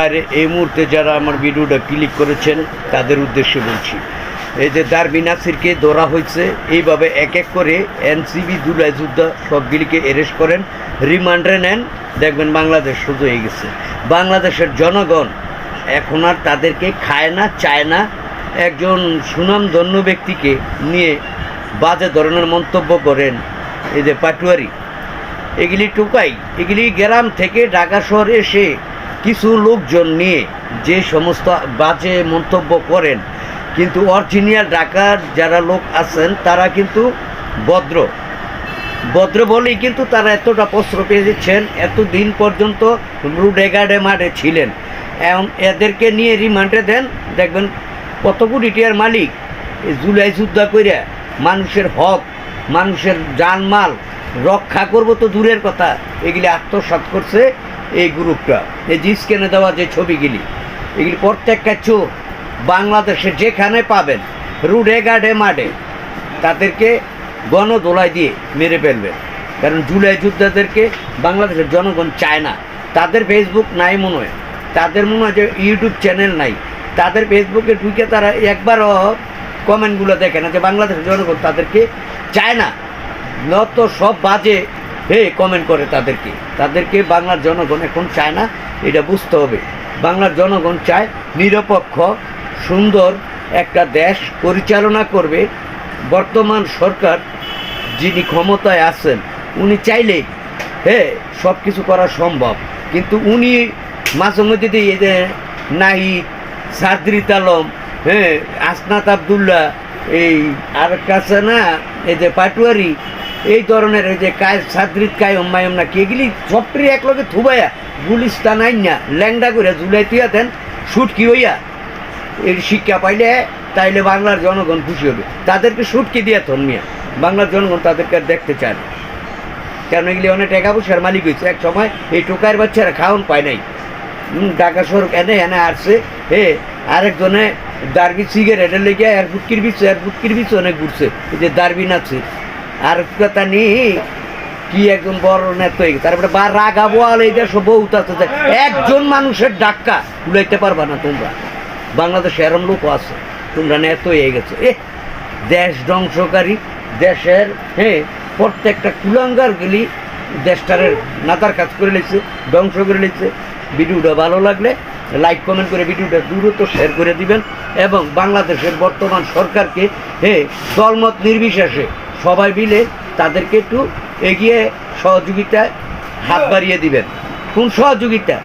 আর এই মুহূর্তে যারা আমার ভিডিওটা ক্লিক করেছেন তাদের উদ্দেশ্যে বলছি, এই যে দারবি নাসিরকে ধরা হয়েছে, এইভাবে এক এক করে এনসিবি জুলাই যোদ্ধা সবগুলিকে অ্যারেস্ট করেন, রিমান্ডে নেন, দেখবেন বাংলাদেশ সোজা হয়ে গেছে। বাংলাদেশের জনগণ এখন আর তাদেরকে খায় না, চায় না। একজন সুনামধন্য ব্যক্তিকে নিয়ে বাজে ধরনের মন্তব্য করেন, এই যে পাটুয়ারি, এগুলি টোকাই, এগুলি গ্রাম থেকে ঢাকা শহরে এসে কিছু লোকজন নিয়ে যে সমস্ত বাজে মন্তব্য করেন, কিন্তু অরিজিনাল ঢাকার যারা লোক আছেন তারা কিন্তু ভদ্র বলেই কিন্তু তারা এতটা প্রশ্র পেয়ে দিচ্ছেন। এতদিন পর্যন্ত রুডে গার্ডে মাঠে ছিলেন, এখন এদেরকে নিয়ে রিমান্ডে দেন, দেখবেন কত কোটি টাকার মালিক। জুলাই যুদ্ধা কইরা মানুষের হক, মানুষের জানমাল রক্ষা করব তো দূরের কথা, এগুলি আত্মসাৎ করছে এই গ্রুপটা। এই যে স্ক্যানে দেওয়া যে ছবিগুলি, এগুলি প্রত্যেকটা চোর বাংলাদেশে যেখানে পাবেন রুডে গার্ডে মাঠে তাদেরকে গণদোলাই দিয়ে মেরে ফেলবেন। কারণ জুলাই যোদ্ধাদেরকে বাংলাদেশের জনগণ চায় না। তাদের ফেসবুক নাই মনে হয়, তাদের মনে হয় যে ইউটিউব চ্যানেল নাই, তাদের ফেসবুকে ঢুকে তারা একবারও কমেন্টগুলো দেখে না যে বাংলাদেশের জনগণ তাদেরকে চায় না। নত সব বাজে কমেন্ট করে তাদেরকে বাংলার জনগণ এখন চায় না, এটা বুঝতে হবে। বাংলার জনগণ চায় নিরপেক্ষ সুন্দর একটা দেশ পরিচালনা করবে। বর্তমান সরকার যিনি ক্ষমতায় আছেন উনি চাইলে সব কিছু করা সম্ভব, কিন্তু উনি মাঝে মধ্যে দিয়ে এই যে নাহিদ, সাদরিত আলম, আসনাত আবদুল্লাহ, এই আর কাছে না এই যে পাটুয়ারি, এই ধরনের এই যে সাদরিত কায়ম মায়ম না কি, এগুলি সবটি একলগে থুবাইয়া গুলিস্তান আইন না ল্যাংডা করে জুলাই তুইয়া দেন সুটকি হইয়া এর শিক্ষা পাইলে তাইলে বাংলার জনগণ খুশি হবে। তাদেরকে সুটকি দিয়া থনিয়া বাংলার জনগণ তাদেরকে আর দেখতে চায় না, কারণ এগুলি অনেক টাকা পয়সার মালিক হয়েছে। এক সময় এই টোকার বাচ্চারা খাওয়ান পায় নাই, ঢাকা শহর এনে আসছে, আরেকজনে দারবি সিগারেটের লেগে আর ফুটকির বিচ্ছে অনেক ঘুরছে, এই যে দারবি নাচছে। আর কথা নেই কি একজন বড় নেতা হয়ে গেছে, তারপরে বা রাগা বোয়াল এই দেশ বহুত আছে, একজন মানুষের ডাক্কা তুলাইতে পারবা না তোমরা। বাংলাদেশে এরম লোক আছে, তোমরা নেতা হয়ে গেছে দেশ ধ্বংসকারী, দেশের প্রত্যেকটা কুলাঙ্গারগুলি দেশটারে নাতার কাজ করে নিচ্ছে, ধ্বংস করে নিচ্ছে। ভিডিওটা ভালো লাগলে লাইক কমেন্ট করে ভিডিওটা দ্রুত শেয়ার করে দিবেন, এবং বাংলাদেশের বর্তমান সরকারকে দলমত নির্বিশেষে সবাই মিলে তাদেরকে একটু এগিয়ে সহযোগিতায় হাত বাড়িয়ে দিবেন। কোন সহযোগিতা?